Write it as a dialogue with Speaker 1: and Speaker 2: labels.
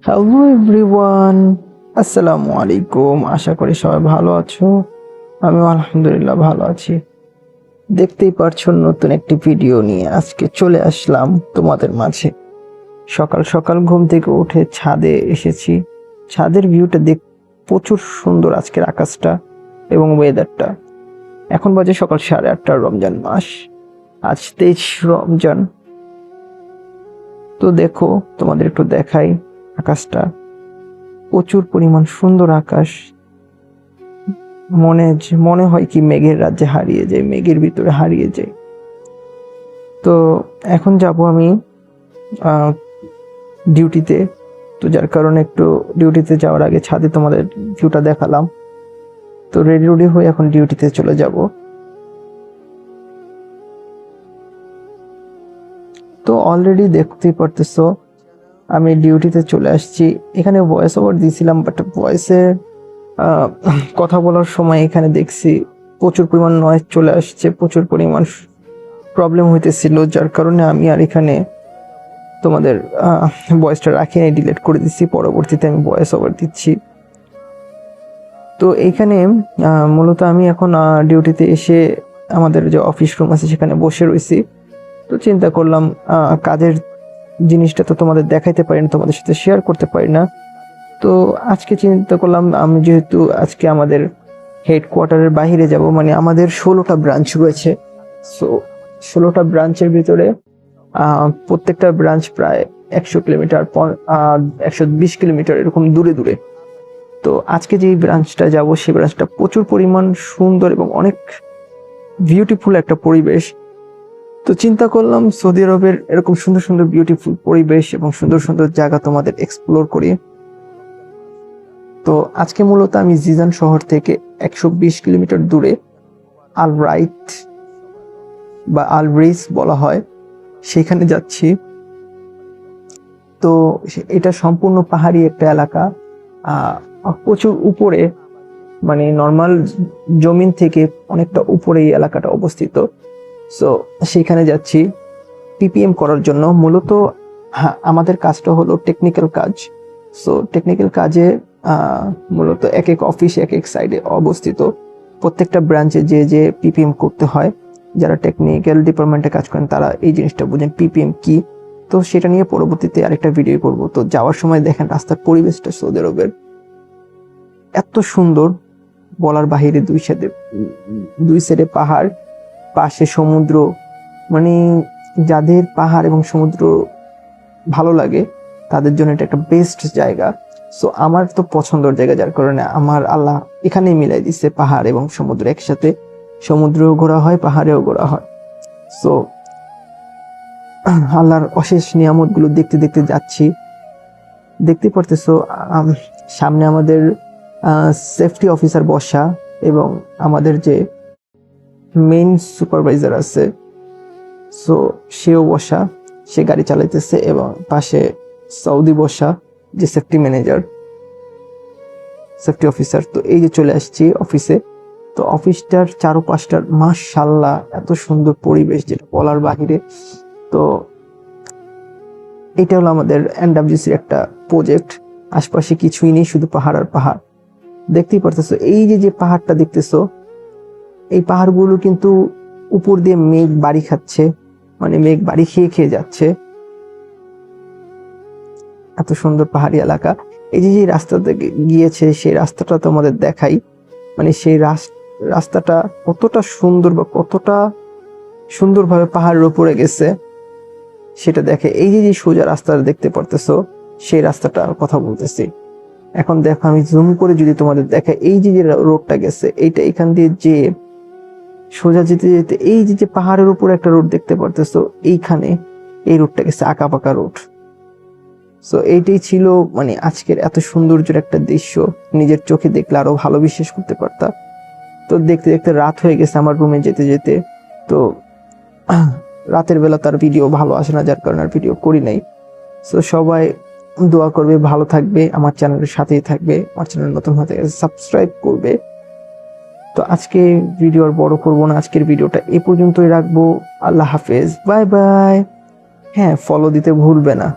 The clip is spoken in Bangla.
Speaker 1: হ্যালো এভরিওয়ান, আসসালামু আলাইকুম। আশা করি সবাই ভালো আছো। আমিও আলহামদুলিল্লাহ ভালো আছি। দেখতেই পারছো নতুন একটি ভিডিও নিয়ে আজকে চলে আসলাম তোমাদের মাঝে। সকাল সকাল ঘুম থেকে উঠে ছাদে এসেছি। ছাদের ভিউটা প্রচুর সুন্দর আজকের আকাশটা এবং ওয়েদারটা। এখন বাজে সকাল 8:30, রমজান মাস, আজ 23 রমজান। তো দেখো, তোমাদের একটু দেখাই আকাশটা। প্রচুর পরিমাণ সুন্দর আকাশ। মনে হয় কি মেঘের রাজ্যে হারিয়ে যায়, মেঘের ভিতরে হারিয়ে যায়। তো এখন যাব আমি ডিউটিতে। তো যার কারণে একটু ডিউটিতে যাওয়ার আগে ছাদে তোমাদের ভিউটা দেখালাম। তো রেডি হয়ে এখন ডিউটিতে চলে যাব। তো অলরেডি দেখতেই পারতেছো আমি ডিউটিতে চলে আসছি। এখানে ভয়েস ওভার দিয়েছিলাম, বাট ভয়েসে কথা বলার সময় এখানে দেখছি প্রচুর পরিমাণ নয়েজ চলে আসছে, প্রচুর পরিমাণ প্রবলেম হইতেছিল, যার কারণে আমি আর এখানে তোমাদের ভয়েসটা রাখিনি, ডিলিট করে দিচ্ছি। পরবর্তীতে আমি ভয়েস ওভার দিচ্ছি। তো এইখানে মূলত আমি এখন ডিউটিতে এসে আমাদের যে অফিস রুম আছে সেখানে বসে রয়েছি। তো চিন্তা করলাম কাজের জিনিসটা তো তোমাদের দেখাইতে পারি না, তোমাদের সাথে শেয়ার করতে পারি না। তো আজকে চিন্তা করলাম, আমি যেহেতু আজকে আমাদের হেডকোয়ার্টারের বাইরে যাব, মানে আমাদের 16টা ব্রাঞ্চ রয়েছে। সো 16টা ব্রাঞ্চের ভিতরে প্রত্যেকটা ব্রাঞ্চ প্রায় 100 কিলোমিটার 120 কিলোমিটার এরকম দূরে দূরে। তো আজকে যে ব্রাঞ্চটা যাব সেই ব্রাঞ্চটা প্রচুর পরিমাণ সুন্দর এবং অনেক বিউটিফুল একটা পরিবেশ। তো চিন্তা করলাম সৌদি আরবের এরকম সুন্দর সুন্দর বিউটিফুল পরিবেশ এবং সুন্দর সুন্দর জায়গা তোমাদের এক্সপ্লোর করি। তো আজকে মূলত আমি জিজান শহর থেকে 120 কিলোমিটার দূরে আল রাইট বা আল রিস বলা হয়, সেখানে যাচ্ছি। তো এটা সম্পূর্ণ পাহাড়ি একটা এলাকা, প্রচুর উপরে, মানে নর্মাল জমিন থেকে অনেকটা উপরে এই এলাকাটা অবস্থিত। সো সেখানে যাচ্ছি পিপিএম করার জন্য। মূলত আমাদের কাজটা হলো টেকনিক্যাল কাজ। সো টেকনিক্যাল কাজে মূলত এক এক অফিস এক এক সাইডে অবস্থিত। প্রত্যেকটা ব্রাঞ্চে যে যে পিপিএম করতে হয়, যারা টেকনিক্যাল ডিপার্টমেন্টে কাজ করেন তারা এই জিনিসটা বুঝেন পিপিএম কি। তো সেটা নিয়ে পরবর্তীতে আরেকটা ভিডিও করব। তো যাওয়ার সময় দেখেন রাস্তার পরিবেশটা সৌদি আরবের এত সুন্দর, বলার বাহিরে। দুই সাইডে পাহাড়, পাশে সমুদ্র। মানে যাদের পাহাড় এবং সমুদ্র ভালো লাগে তাদের জন্য এটা একটা বেস্ট জায়গা। সো আমার তো পছন্দের জায়গা, যার কারণে আমার আল্লাহ এখানেই মিলাই দিচ্ছে পাহাড় এবং সমুদ্র একসাথে। সমুদ্রেও ঘোরা হয়, পাহাড়েও ঘোরা হয়। সো আল্লাহর অশেষ নিয়ামত গুলো দেখতে দেখতে যাচ্ছি। দেখতে পারতেছো সামনে আমাদের সেফটি অফিসার বসা এবং আমাদের যে মেইন সুপারভাইজার আছে, সো সেও বসা, সে গাড়ি চালাইতেছে, এবং পাশে সৌদি বসা যে সেফটি ম্যানেজার, সেফটি অফিসার। তো এই যে চলে আসছি অফিসে। তো অফিসটার চারপাশটার মাশাআল্লাহ এত সুন্দর পরিবেশ, যেটা বলার বাহিরে। তো এটা হলো আমাদের এনডব্লিউসির একটা প্রজেক্ট। আশপাশে কিছুই নেই, শুধু পাহাড় আর পাহাড়। দেখতেই পারতেছো এই যে যে পাহাড়টা দেখতেছো, এই পাহাড়গুলো কিন্তু উপর দিয়ে মেঘ বাড়ি খাচ্ছে, মানে মেঘ বাড়ি খেয়ে খেয়ে যাচ্ছে। এত সুন্দর পাহাড়ি এলাকা। এই যে যে রাস্তাতে গিয়েছে সেই রাস্তাটা তোমাদের দেখাই, মানে সেই রাস্তাটা কতটা সুন্দর বা কতটা সুন্দরভাবে পাহাড়ের উপরে গেছে সেটা দেখে। এই যে যে সোজা রাস্তাটা দেখতে পারতেছো, সেই রাস্তাটার কথা বলতেছি। এখন দেখো আমি জুম করে যদি তোমাদের দেখা, এই যে যে রোডটা গেছে, এইটা এখান দিয়ে যে সোজা যেতে যেতে এই যে যে পাহাড়ের উপর একটা রোড দেখতে পারতেছো, এইখানে এই রোডটা গেছে আঁকা পাকা রোড। সো এইটাই ছিল মানে আজকের এত সৌন্দর্যের একটা দৃশ্য। নিজের চোখে দেখলে আরো ভালো বিশ্বাস করতে পারতা। তো দেখতে দেখতে রাত হয়ে গেছে আমার রুমে যেতে যেতে। তো রাতের বেলা তার ভিডিও ভালো আসে না, যার কারণে আর ভিডিও করি নাই। সো সবাই দোয়া করবে, ভালো থাকবে, আমার চ্যানেলের সাথেই থাকবে, আমার চ্যানেল নতুন হতে সাবস্ক্রাইব করবে। তো আজকে ভিডিও আর বড় করবো না, আজকের ভিডিওটা এ পর্যন্তই রাখবো। আল্লাহ হাফেজ, বাই বাই। হ্যাঁ, ফলো দিতে ভুলবে না।